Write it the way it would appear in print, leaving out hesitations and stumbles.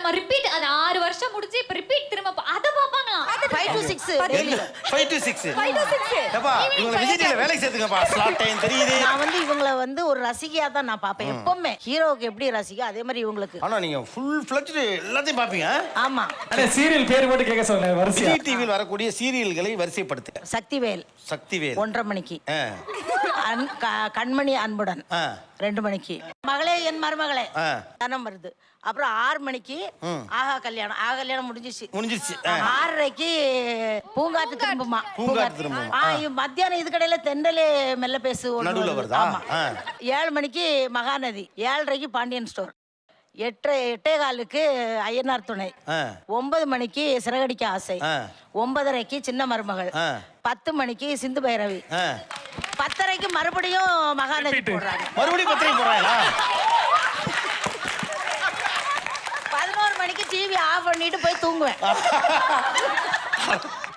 நம்ம ரிப்பீட் அது 6 வருஷம் முடிஞ்சு இப்ப ரிப்பீட் திரும்ப அத பாப்பாங்களா 5 to 6 டெய்லி 5 to 6 ஏப்பா இவங்க விஜய் டிவில வேலைக்கு சேர்த்துங்கப்பா ஸ்லாட் டைம் தெரியுது. நான் வந்து இவங்கள வந்து ஒரு ரசிகையா தான் நான் பாப்பேன் எப்பவுமே. ஹீரோவுக்கு எப்படி ரசிகை அதே மாதிரி இவங்களுக்கு. ஆனா நீங்க ஃபுல் ஃப்ளட்ஜ் எல்லாத்தையும் பாப்பீங்க. ஆமா. அட சீரியல் பேர் மட்டும் கேட்க சொன்னேன் வரிசையா. விஜய் டிவியில் வரக்கூடிய சீரியல்களை வரிசைப்படுத்துங்க. சக்திவேல் 1:30 மணிக்கு. கண்மணி அன்புடன் 2 மணிக்கு. மகளே என் மருமகளே தனம் வருது. அப்புறம் 6 மணிக்கு ஆகா கல்யாணம் முடிஞ்சிருச்சு. 6:30க்கு பூங்காத்து திரும்புமா. மத்தியானம் இது கடையில தெண்டலே மெல்ல பேசு நடுவுல வருதா. 7 மணிக்கு மகாநதி. 7:30க்கு பாண்டியன் ஸ்டோர். 8:15க்கு ஐயனார் துணை. 9 மணிக்கு சிறகடிக்க ஆசை. 9:30க்கு சின்ன மருமகள். 10 மணிக்கு சிந்து பைரவி. 10:30க்கு மறுபடியும் மகாநதி போடுறாங்க. மறுபடியும் 10:30 போடுறாங்களா? 11 மணிக்கு டிவி ஆஃப் பண்ணிட்டு போய் தூங்குவேன்.